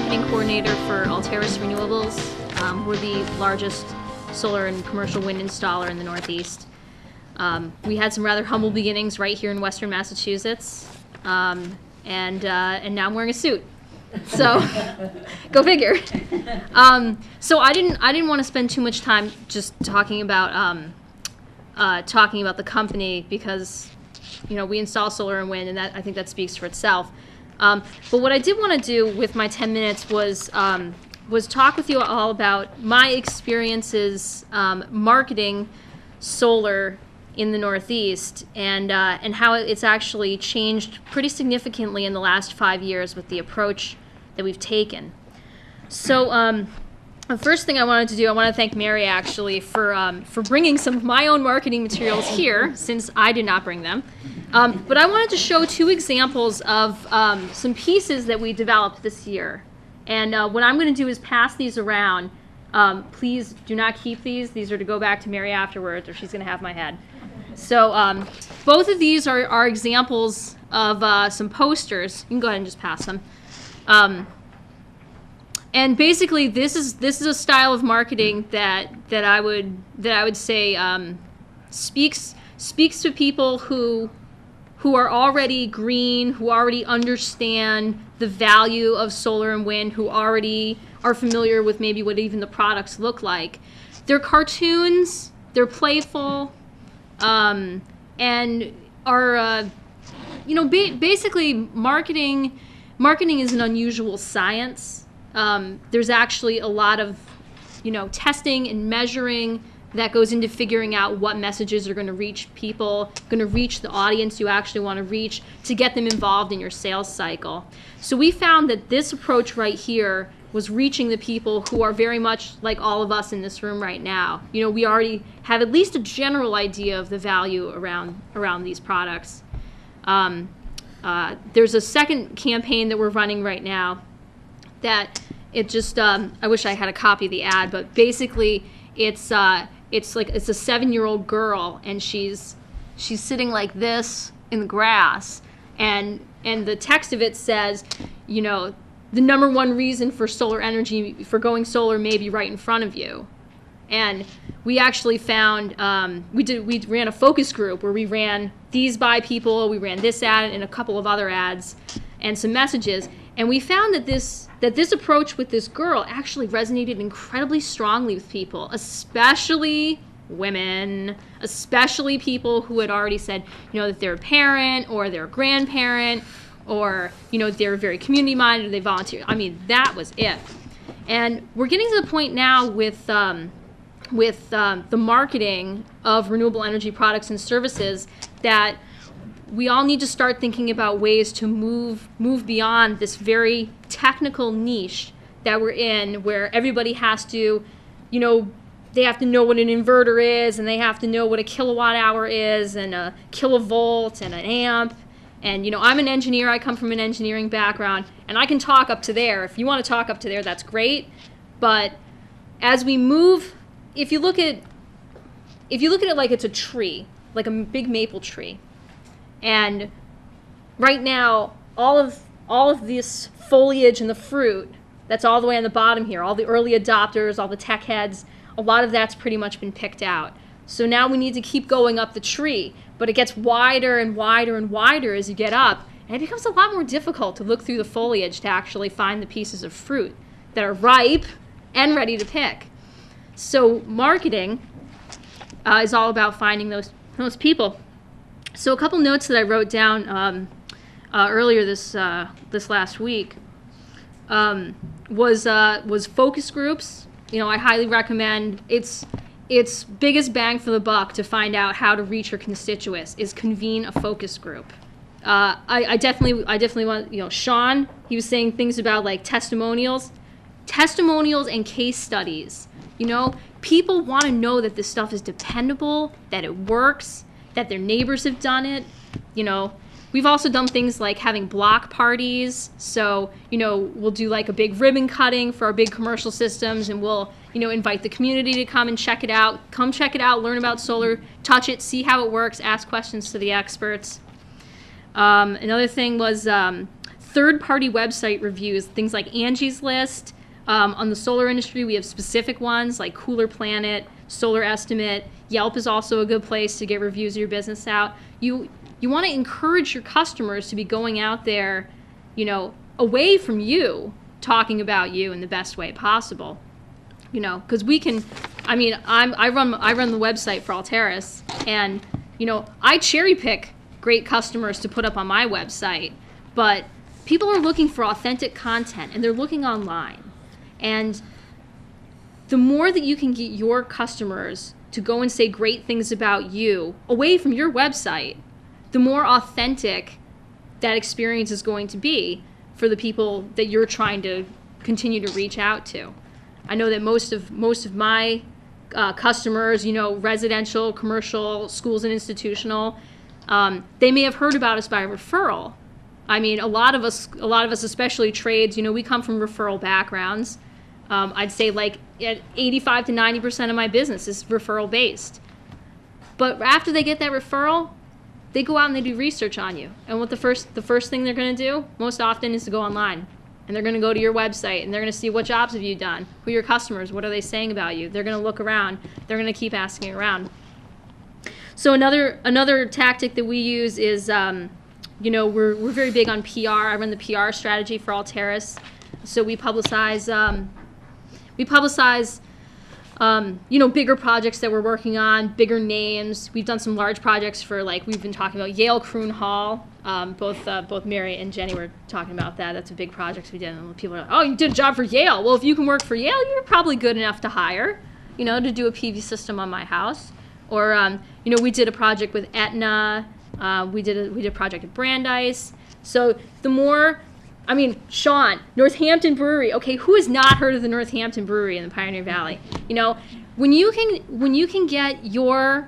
marketing coordinator for Alteris Renewables. We're the largest solar and commercial wind installer in the Northeast. We had some rather humble beginnings right here in Western Massachusetts, and now I'm wearing a suit. So, go figure. So I didn't want to spend too much time just talking about the company because, we install solar and wind, and I think that speaks for itself. But what I did want to do with my 10 minutes was talk with you all about my experiences marketing solar in the Northeast and how it's actually changed pretty significantly in the last 5 years with the approach that we've taken. So the first thing I wanted to do, I want to thank Mary actually for bringing some of my own marketing materials here, since I did not bring them. But I wanted to show two examples of some pieces that we developed this year. And what I'm going to do is pass these around. Please do not keep these. These are to go back to Mary afterwards, or she's going to have my head. So both of these are examples of some posters. You can go ahead and just pass them. And basically, this is a style of marketing that I would say speaks to people who are already green, who already understand the value of solar and wind, who already are familiar with maybe what even the products look like. They're cartoons, they're playful, and are, basically marketing is an unusual science. There's actually a lot of, testing and measuring that goes into figuring out what messages are going to reach people, going to reach the audience you actually want to reach, to get them involved in your sales cycle. So we found that this approach right here was reaching the people who are very much like all of us in this room right now. We already have at least a general idea of the value around these products. There's a second campaign that we're running right now that it just, I wish I had a copy of the ad, but basically it's a 7-year-old girl, and she's sitting like this in the grass, and the text of it says, the number one reason for solar energy, for going solar, may be right in front of you. And we actually found, we ran a focus group where we ran these by people, we ran this ad and a couple of other ads and some messages, and we found that this approach with this girl actually resonated incredibly strongly with people, especially women, especially people who had already said, that they're a parent or they're a grandparent, or, they're very community-minded, or they volunteer. I mean, that was it. And we're getting to the point now with the marketing of renewable energy products and services that we all need to start thinking about ways to move beyond this very technical niche that we're in, where everybody has to, they have to know what an inverter is, and they have to know what a kilowatt hour is, and a kilovolt, and an amp. And, I'm an engineer, I come from an engineering background, and I can talk up to there. If you want to talk up to there, that's great. But as we move, if you look at it like it's a tree, like a big maple tree, and right now, all of this foliage and the fruit, that's all the way on the bottom here, all the early adopters, all the tech heads, a lot of that's pretty much been picked out. So now we need to keep going up the tree, but it gets wider and wider and wider as you get up, and it becomes a lot more difficult to look through the foliage to actually find the pieces of fruit that are ripe and ready to pick. So marketing is all about finding those people. So a couple notes that I wrote down earlier this last week was focus groups. I highly recommend. Its biggest bang for the buck to find out how to reach your constituents is convene a focus group. I definitely want, Sean, he was saying things about like testimonials and case studies. People want to know that this stuff is dependable, that it works, that their neighbors have done it. We've also done things like having block parties. So, we'll do like a big ribbon cutting for our big commercial systems, and we'll, invite the community to come and check it out. Come check it out, learn about solar, touch it, see how it works, ask questions to the experts. Another thing was third-party website reviews, things like Angie's List. On the solar industry, we have specific ones like Cooler Planet, Solar Estimate. Yelp is also a good place to get reviews of your business out. You want to encourage your customers to be going out there, away from you, talking about you in the best way possible. Because we can. I run the website for Alteris, and I cherry pick great customers to put up on my website, but people are looking for authentic content, and they're looking online. And the more that you can get your customers to go and say great things about you away from your website, the more authentic that experience is going to be for the people that you're trying to continue to reach out to. I know that most of my customers, residential, commercial, schools and institutional, they may have heard about us by referral. A lot of us, especially trades, we come from referral backgrounds. I'd say like 85 to 90% of my business is referral based. But after they get that referral, they go out and they do research on you. And what the first thing they're going to do most often is to go online. And they're going to go to your website and they're going to see what jobs have you done, who are your customers, what are they saying about you. They're going to look around. They're going to keep asking around. So another tactic that we use is, we're very big on PR. I run the PR strategy for Alteris. So we publicize bigger projects that we're working on, bigger names. We've done some large projects for, we've been talking about Yale Croon Hall. Both Mary and Jenny were talking about that. That's a big project we did. And people are like, oh, you did a job for Yale. Well, if you can work for Yale, you're probably good enough to hire, to do a PV system on my house. Or, we did a project with Aetna. We did a project at Brandeis. So the more... Sean, Northampton Brewery. Okay, who has not heard of the Northampton Brewery in the Pioneer Valley? When you can get your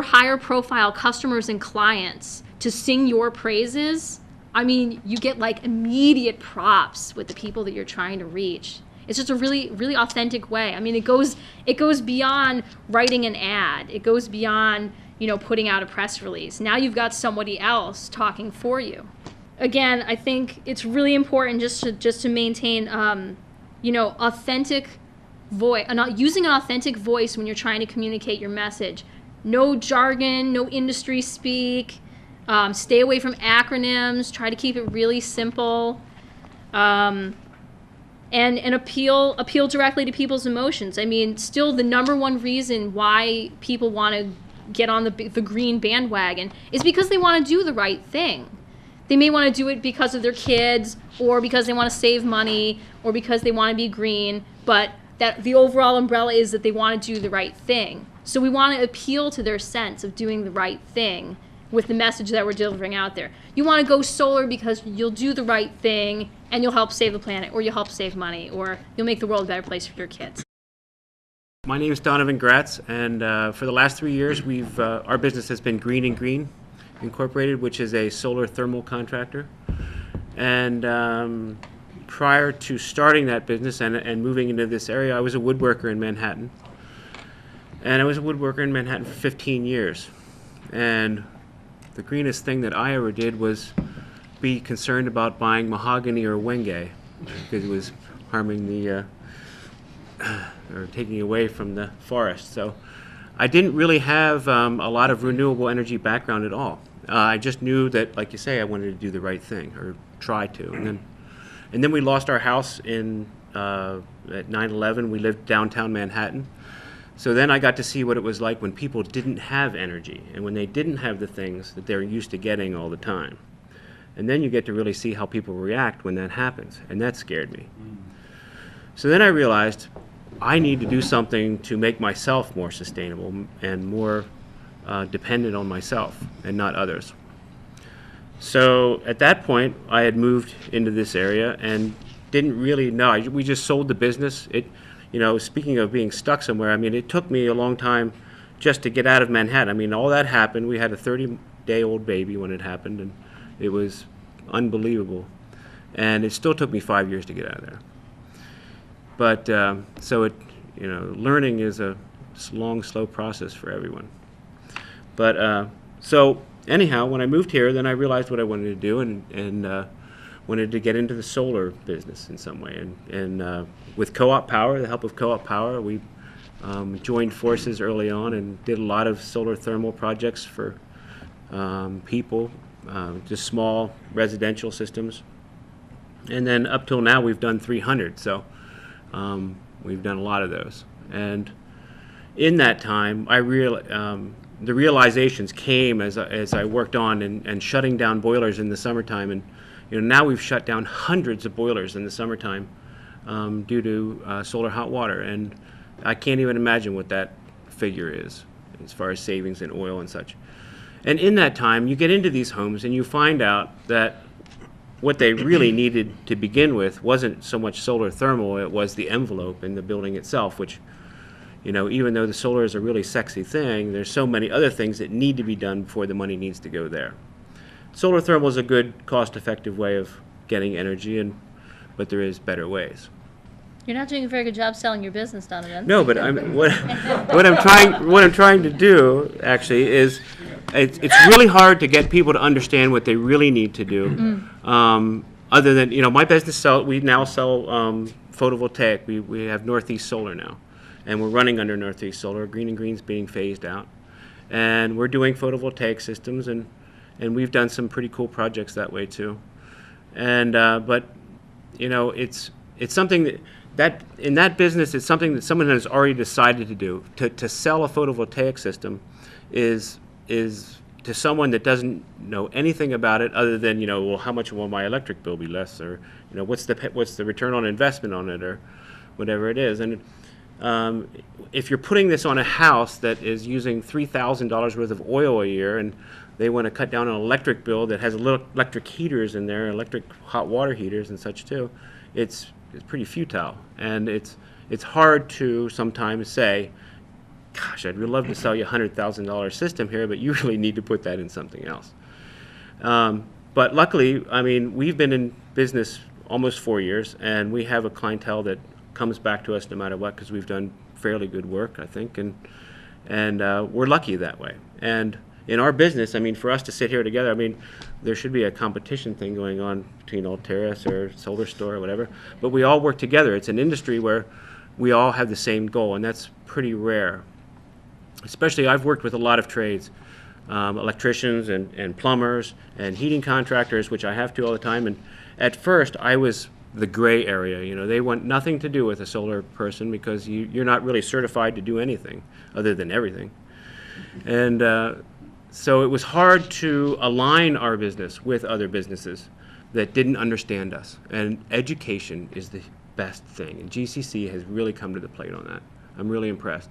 higher profile customers and clients to sing your praises, you get immediate props with the people that you're trying to reach. It's just a really, really authentic way. It goes beyond writing an ad. It goes beyond, putting out a press release. Now you've got somebody else talking for you. Again, I think it's really important just to maintain, authentic voice, using an authentic voice when you're trying to communicate your message. No jargon, no industry speak. Stay away from acronyms. Try to keep it really simple, and appeal directly to people's emotions. Still the number one reason why people want to get on the green bandwagon is because they want to do the right thing. They may want to do it because of their kids, or because they want to save money, or because they want to be green, but that the overall umbrella is that they want to do the right thing. So we want to appeal to their sense of doing the right thing with the message that we're delivering out there. You want to go solar because you'll do the right thing and you'll help save the planet, or you'll help save money, or you'll make the world a better place for your kids. My name is Donovan Gratz, and for the last 3 years, our business has been Green and Green Incorporated, which is a solar thermal contractor. And prior to starting that business and moving into this area, I was a woodworker in Manhattan. And I was a woodworker in Manhattan for 15 years. And the greenest thing that I ever did was be concerned about buying mahogany or wenge, because it was harming the, or taking away from the forest. So I didn't really have a lot of renewable energy background at all. I just knew that, like you say, I wanted to do the right thing, or try to. And then we lost our house at 9/11. We lived downtown Manhattan. So then I got to see what it was like when people didn't have energy, and when they didn't have the things that they're used to getting all the time. And then you get to really see how people react when that happens, and that scared me. So then I realized I need to do something to make myself more sustainable and more dependent on myself and not others. So at that point, I had moved into this area and didn't really know. We just sold the business. Speaking of being stuck somewhere, it took me a long time just to get out of Manhattan. All that happened. We had a 30-day-old baby when it happened, and it was unbelievable. And it still took me 5 years to get out of there. But learning is a long, slow process for everyone. But so anyhow, when I moved here, then I realized what I wanted to do, and wanted to get into the solar business in some way. And with Co-op Power, the help of Co-op Power, we joined forces early on and did a lot of solar thermal projects for people, just small residential systems. And then up till now, we've done 300. So we've done a lot of those. And in that time, the realizations came as I worked on and shutting down boilers in the summertime. And now we've shut down hundreds of boilers in the summertime due to solar hot water. And I can't even imagine what that figure is as far as savings in oil and such. And in that time, you get into these homes and you find out that what they really needed to begin with wasn't so much solar thermal, it was the envelope in the building itself, which, even though the solar is a really sexy thing, there's so many other things that need to be done before the money needs to go there. Solar thermal is a good, cost-effective way of getting energy, but there is better ways. You're not doing a very good job selling your business, Donovan. No, but what I'm trying to do actually is it's really hard to get people to understand what they really need to do. Other than my business we now sell photovoltaic. We have Northeast Solar now, and we're running under Northeast Solar. Green and Green's being phased out, and we're doing photovoltaic systems, and we've done some pretty cool projects that way too. And but it's something that in that business, it's something that someone has already decided to do. To sell a photovoltaic system is to someone that doesn't know anything about it other than, well, how much will my electric bill be less, or, what's the return on investment on it, or whatever it is. And if you're putting this on a house that is using $3,000 worth of oil a year, and they want to cut down an electric bill that has little electric heaters in there, electric hot water heaters and such too, it's pretty futile. And it's hard to sometimes say, gosh, I'd love to sell you a $100,000 system here, but you really need to put that in something else. But luckily, we've been in business almost 4 years, and we have a clientele that comes back to us no matter what, because we've done fairly good work, I think, and we're lucky that way. And in our business, for us to sit here together, there should be a competition thing going on between Alteris or Solar Store or whatever, but we all work together. It's an industry where we all have the same goal, and that's pretty rare. Especially, I've worked with a lot of trades, electricians and plumbers and heating contractors, which I have to all the time. And at first, I was the gray area. They want nothing to do with a solar person because you're not really certified to do anything other than everything. And so it was hard to align our business with other businesses that didn't understand us. And education is the best thing. And GCC has really come to the plate on that. I'm really impressed.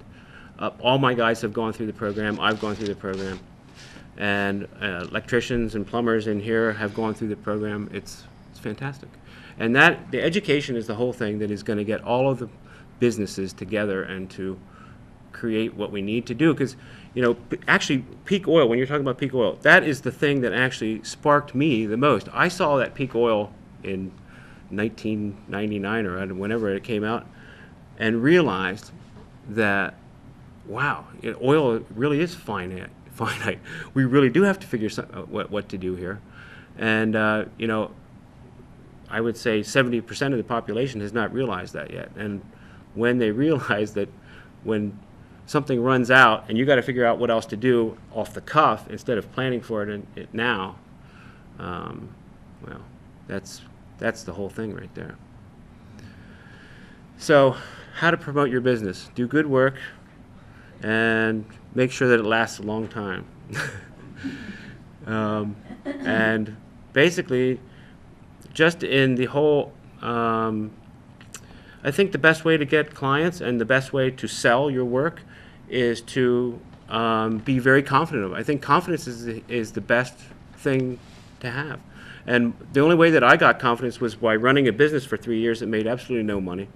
All my guys have gone through the program. I've gone through the program. And electricians and plumbers in here have gone through the program. It's fantastic. And the education is the whole thing that is going to get all of the businesses together and to create what we need to do. Because, actually, peak oil, when you're talking about peak oil, that is the thing that actually sparked me the most. I saw that peak oil in 1999 or whenever it came out and realized that, wow, oil really is finite. We really do have to figure what to do here. And, I would say 70% of the population has not realized that yet. And when they realize that when something runs out and you got to figure out what else to do off the cuff instead of planning for it now, well, that's the whole thing right there. So how to promote your business. Do good work and make sure that it lasts a long time. And basically, just in the whole, I think the best way to get clients and the best way to sell your work is to be very confident of it. I think confidence is the best thing to have. And the only way that I got confidence was by running a business for 3 years that made absolutely no money.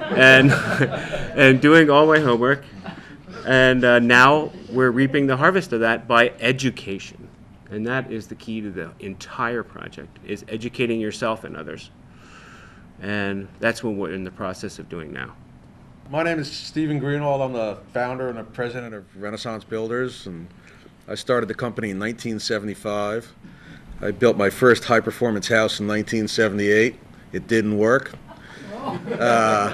and doing all my homework. And now we're reaping the harvest of that by education. And that is the key to the entire project, is educating yourself and others. And that's what we're in the process of doing now. My name is Stephen Greenwald. I'm the founder and the president of Renaissance Builders. And I started the company in 1975. I built my first high-performance house in 1978. It didn't work. I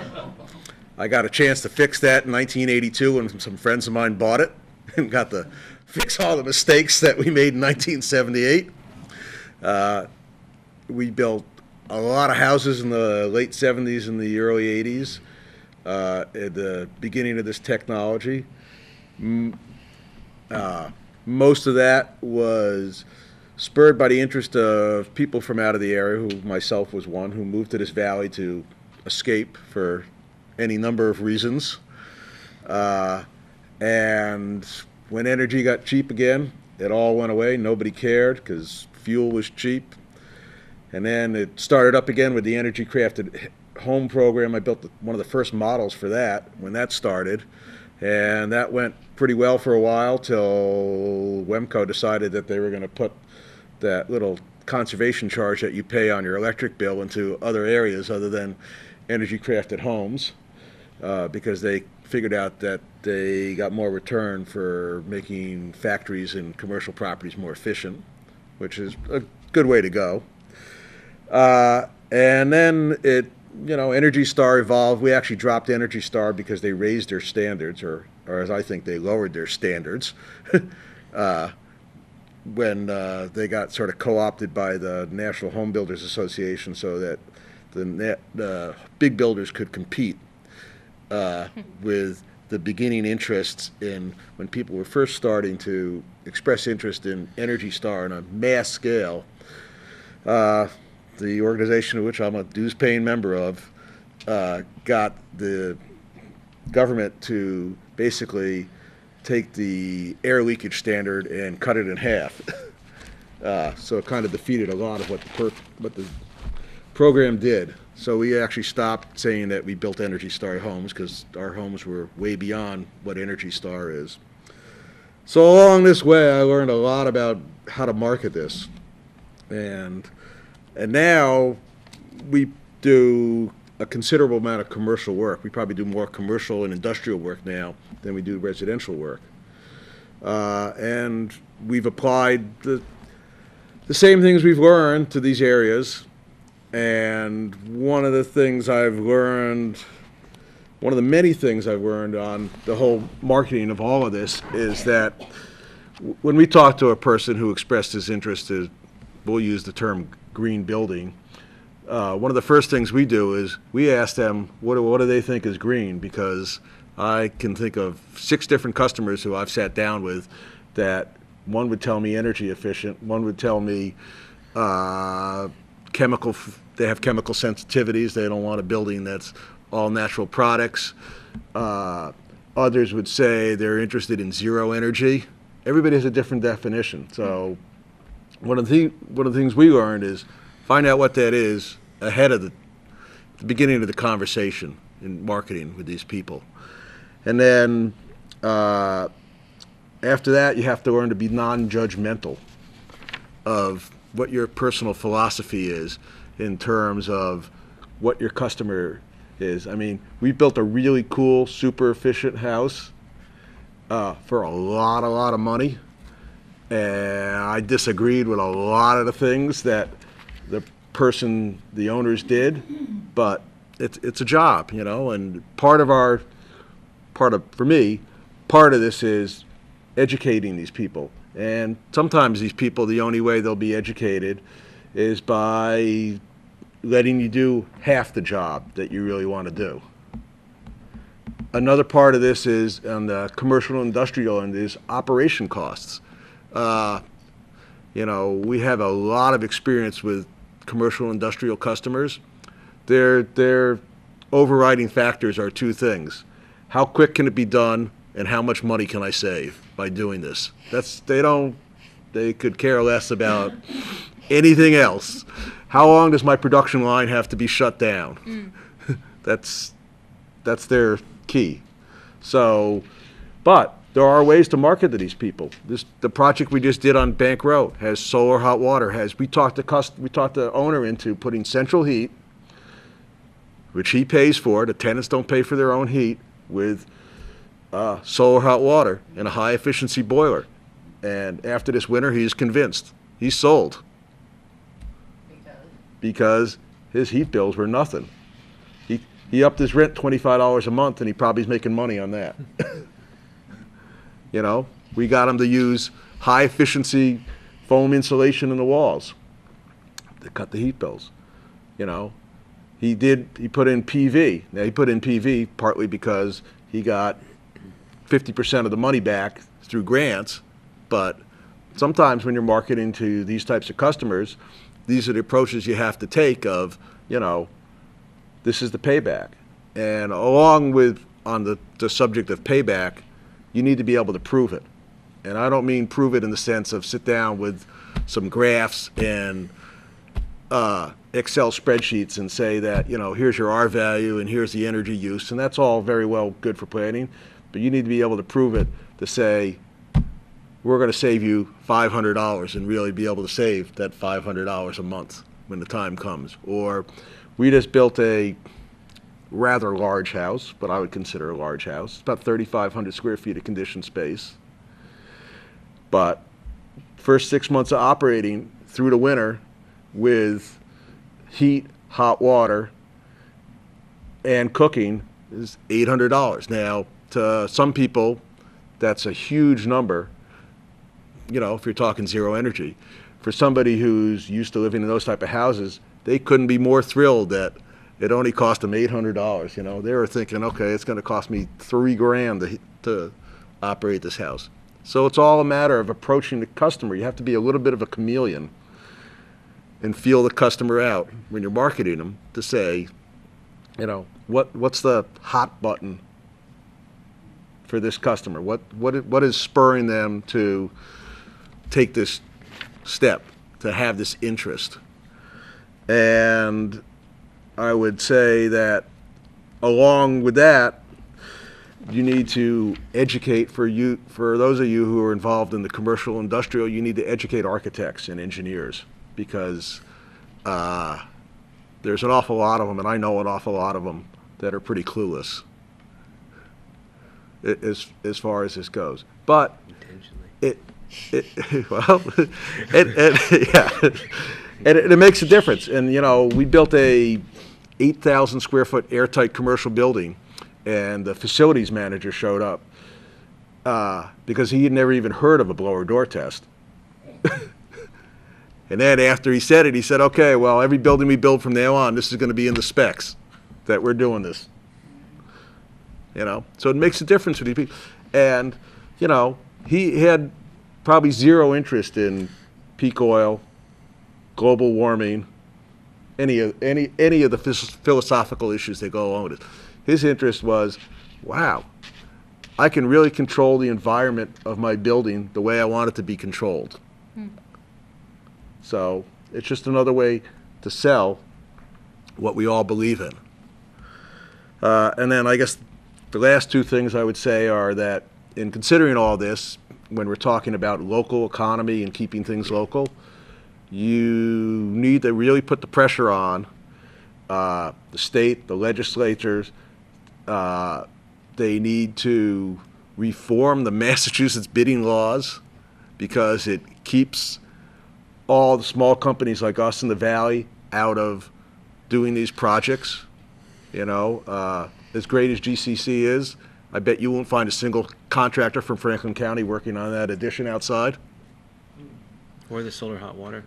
got a chance to fix that in 1982 when some friends of mine bought it and got to fix all the mistakes that we made in 1978. We built a lot of houses in the late 70s and the early 80s at the beginning of this technology. Most of that was spurred by the interest of people from out of the area, who myself was one, who moved to this valley to escape for any number of reasons. And when energy got cheap again, it all went away. Nobody cared because fuel was cheap. And then it started up again with the Energy Crafted Home program. I built one of the first models for that when that started. And that went pretty well for a while till WEMCO decided that they were going to put that little conservation charge that you pay on your electric bill into other areas other than Energy Crafted Homes, because they figured out that they got more return for making factories and commercial properties more efficient, which is a good way to go. And then Energy Star evolved. We actually dropped Energy Star because they raised their standards, or as I think, they lowered their standards when they got sort of co-opted by the National Home Builders Association, so that the big builders could compete with the beginning interests in when people were first starting to express interest in Energy Star on a mass scale. The organization of which I'm a dues-paying member of got the government to basically take the air leakage standard and cut it in half. So it kind of defeated a lot of what the program did. So we actually stopped saying that we built Energy Star homes, because our homes were way beyond what Energy Star is. So along this way, I learned a lot about how to market this. And now we do a considerable amount of commercial work. We probably do more commercial and industrial work now than we do residential work. And we've applied the same things we've learned to these areas. And one of the many things I've learned on the whole marketing of all of this is that when we talk to a person who expressed his interest in, we'll use the term green building, one of the first things we do is we ask them what do they think is green, because I can think of 6 different customers who I've sat down with that one would tell me energy efficient, one would tell me they have chemical sensitivities, they don't want a building that's all natural products. Others would say they're interested in zero energy. Everybody has a different definition. So one of the things we learned is find out what that is ahead of the beginning of the conversation in marketing with these people. And then after that, you have to learn to be non-judgmental of what your personal philosophy is in terms of what your customer is. I mean, we built a really cool, super efficient house for a lot of money. And I disagreed with a lot of the things that the owners did, but it's a job, and part of this is educating these people. And sometimes these people, the only way they'll be educated is by letting you do half the job that you really want to do. Another part of this is on the commercial and industrial end is operation costs. We have a lot of experience with commercial and industrial customers. Their overriding factors are 2 things. How quick can it be done, and how much money can I save by doing this? They could care less about anything else. How long does my production line have to be shut down? That's their key. So, but there are ways to market to these people. The project we just did on Bank Row has solar hot water. We talked the owner into putting central heat, which he pays for. The tenants don't pay for their own heat, with solar hot water and a high efficiency boiler. And after this winter, he's convinced. He's sold. because his heat bills were nothing. He upped his rent $25 a month, and he probably is making money on that. You know, we got him to use high efficiency foam insulation in the walls to cut the heat bills. You know, he put in PV. Now he put in PV partly because he got 50% of the money back through grants, but sometimes when you're marketing to these types of customers, these are the approaches you have to take of, you know, this is the payback. And along with, on the subject of payback, you need to be able to prove it. And I don't mean prove it in the sense of sit down with some graphs and Excel spreadsheets and say that, you know, here's your R value and here's the energy use, and that's all very well good for planning, but you need to be able to prove it to say, we're going to save you $500 and really be able to save that $500 a month when the time comes. Or we just built a rather large house, but I would consider a large house. It's about 3,500 square feet of conditioned space. But first 6 months of operating through the winter with heat, hot water, and cooking is $800. Now, to some people, that's a huge number, you know, if you're talking zero energy. For somebody who's used to living in those type of houses, they couldn't be more thrilled that it only cost them $800. You know, they were thinking, okay, it's going to cost me $3,000 to operate this house. So it's all a matter of approaching the customer. You have to be a little bit of a chameleon and feel the customer out when you're marketing them to say, you know, what's the hot button for this customer? What is spurring them to take this step, to have this interest? And I would say that along with that, you need to educate for those of you who are involved in the commercial industrial, you need to educate architects and engineers, because there's an awful lot of them, and I know an awful lot of them that are pretty clueless as far as this goes. But it makes a difference. And you know, we built a 8,000 square foot airtight commercial building, and the facilities manager showed up because he had never even heard of a blower door test. And then after he said it, he said, okay, well, every building we build from now on, this is going to be in the specs that we're doing this. You know, so it makes a difference for these people. And, you know, he had probably zero interest in peak oil, global warming, any of the philosophical issues that go along with it. His interest was, wow, I can really control the environment of my building the way I want it to be controlled. So it's just another way to sell what we all believe in. And then I guess the last two things I would say are that in considering all this, when we're talking about local economy and keeping things local, you need to really put the pressure on the state, the legislatures. They need to reform the Massachusetts bidding laws, because it keeps all the small companies like us in the Valley out of doing these projects. You know, as great as GCC is, I bet you won't find a single contractor from Franklin County working on that addition outside. Or the solar hot water.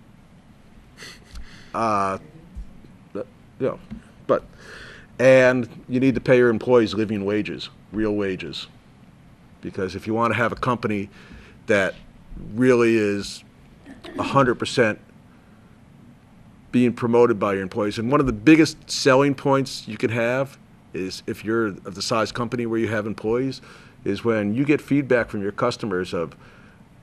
Yeah, but, and you need to pay your employees living wages, real wages. Because if you want to have a company that really is 100% being promoted by your employees, and one of the biggest selling points you can have is, if you're of the size company where you have employees, is when you get feedback from your customers of,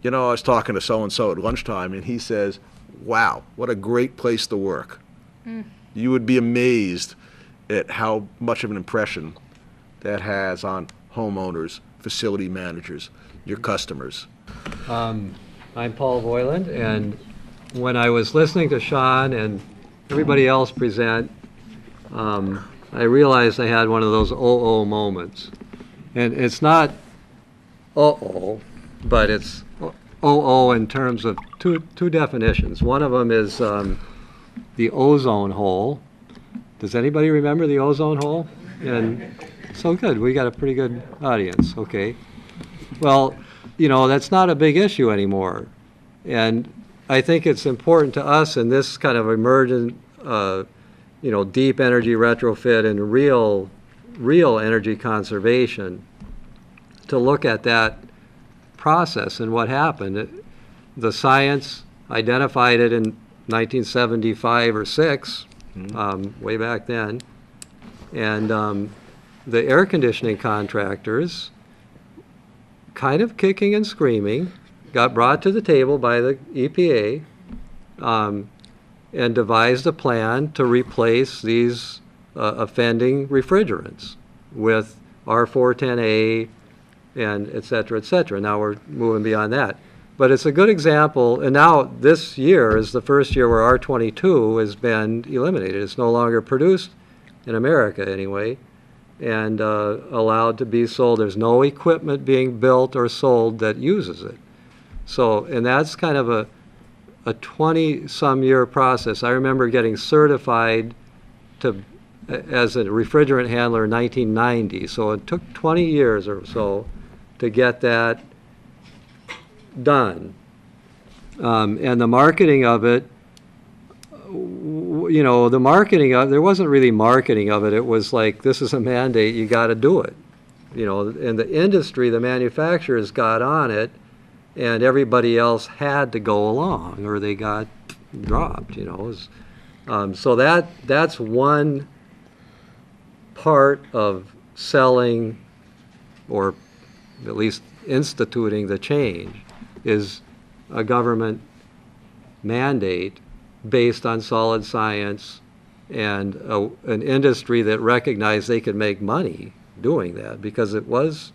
you know, I was talking to so-and-so at lunchtime, and he says, wow, what a great place to work. You would be amazed at how much of an impression that has on homeowners, facility managers, your customers. I'm Paul Voiland, and when I was listening to Sean and everybody else present, I realized I had one of those oh moments. And it's not but it's in terms of two definitions. One of them is the ozone hole. Does anybody remember the ozone hole? And so good, we got a pretty good audience, okay. Well, you know, that's not a big issue anymore. And I think it's important to us in this kind of emergent, you know, deep energy retrofit and real energy conservation to look at that process and what happened. The science identified it in 1975 or 6, way back then. And the air conditioning contractors, kind of kicking and screaming, got brought to the table by the EPA and devised a plan to replace these offending refrigerants with R410A and et cetera, et cetera. Now we're moving beyond that. But it's a good example, and now this year is the first year where R22 has been eliminated. It's no longer produced in America anyway, and allowed to be sold. There's no equipment being built or sold that uses it. So, and that's kind of a 20-some year process. I remember getting certified as a refrigerant handler in 1990. So it took 20 years or so to get that done. And the marketing of it, you know, there wasn't really marketing of it. It was like, this is a mandate, you got to do it. You know, and the industry, the manufacturers got on it, and everybody else had to go along, or they got dropped, you know. So that's one part of selling, or at least instituting the change, is a government mandate based on solid science and an industry that recognized they could make money doing that, because it was,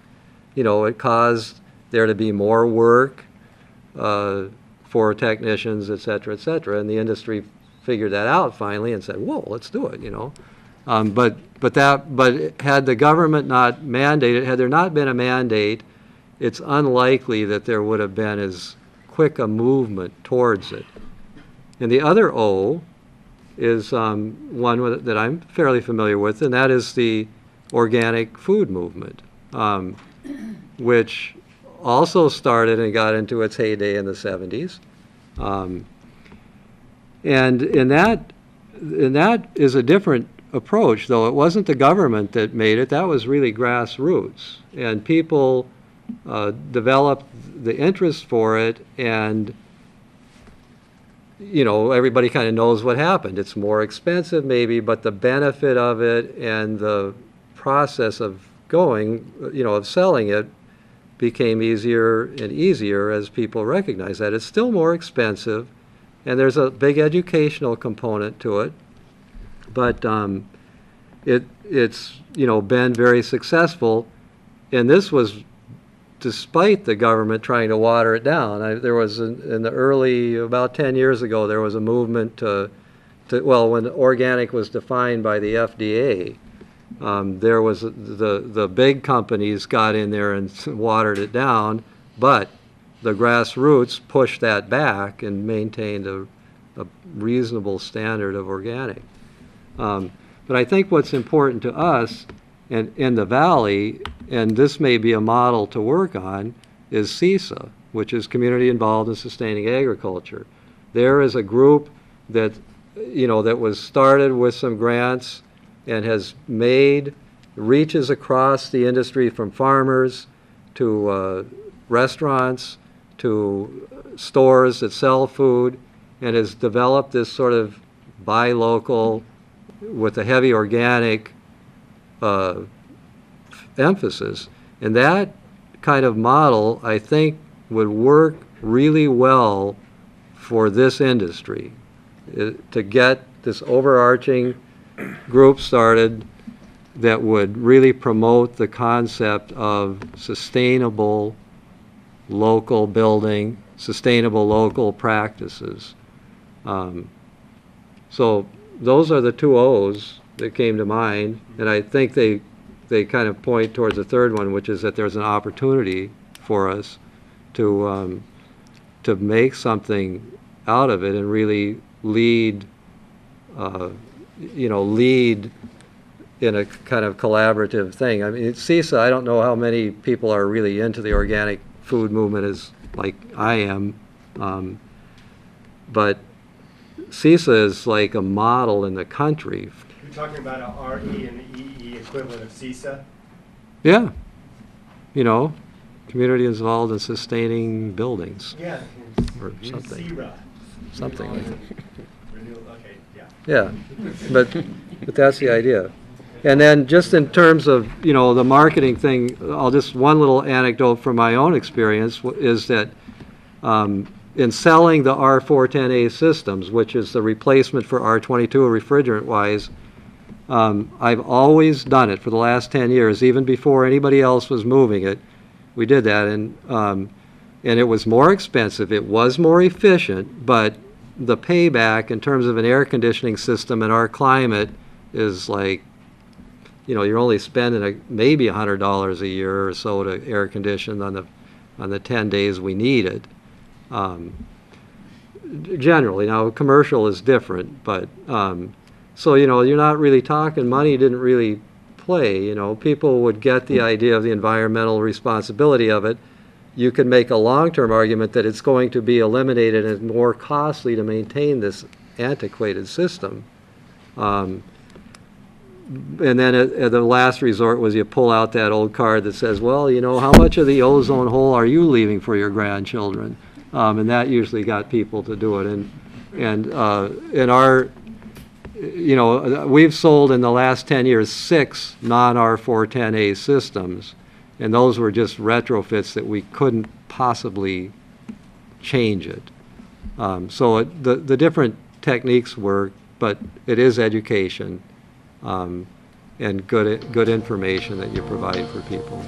you know, it caused there to be more work for technicians, et cetera, and the industry figured that out finally and said, whoa, let's do it, you know. But had the government not mandated, had there not been a mandate, it's unlikely that there would have been as quick a movement towards it. And the other O is one that I'm fairly familiar with, and that is the organic food movement, which also started and got into its heyday in the 70s. And that is a different approach, though. It wasn't the government that made it. That was really grassroots. And people developed the interest for it, and you know, everybody kind of knows what happened. It's more expensive maybe, but the benefit of it and the process of going, you know, of selling it became easier and easier as people recognize that. It's still more expensive, and there's a big educational component to it, but it's, you know, been very successful, and this was despite the government trying to water it down. There was, in the early, about 10 years ago, there was a movement well, when organic was defined by the FDA, there was, the big companies got in there and watered it down, but the grassroots pushed that back and maintained a reasonable standard of organic. But I think what's important to us in the Valley, and this may be a model to work on, is CISA, which is Community Involved in Sustaining Agriculture. There is a group that, you know, that was started with some grants and has made reaches across the industry, from farmers to restaurants to stores that sell food, and has developed this sort of buy local with a heavy organic emphasis. And that kind of model, I think, would work really well for this industry, to get this overarching group started that would really promote the concept of sustainable local building, sustainable local practices. So those are the two O's that came to mind, and I think they kind of point towards the third one, which is that there's an opportunity for us to make something out of it and really lead lead in a kind of collaborative thing. I mean, at CISA, I don't know how many people are really into the organic food movement as like I am, but CISA is like a model in the country. You're talking about a RE and EE equivalent of CISA? Yeah, community involved in sustaining buildings, Yeah. or something. CIRA. Something like that. Okay, yeah. Yeah, but that's the idea. And then just in terms of, the marketing thing, one little anecdote from my own experience is that in selling the R410A systems, which is the replacement for R22 refrigerant-wise, I've always done it for the last 10 years, even before anybody else was moving it. We did that, and it was more expensive. It was more efficient, but the payback in terms of an air conditioning system in our climate is like, you're only spending maybe $100 a year or so to air condition on the 10 days we need it. Generally, now commercial is different, but so you're not really talking money. Didn't really play. People would get the idea of the environmental responsibility of it. You can make a long-term argument that it's going to be eliminated and more costly to maintain this antiquated system. And then at the last resort was you pull out that old card that says, well, how much of the ozone hole are you leaving for your grandchildren? And that usually got people to do it. And in our, we've sold in the last 10 years 6 non-R410A systems. And those were just retrofits that we couldn't possibly change it. So the different techniques work, but it is education and good information that you provide for people.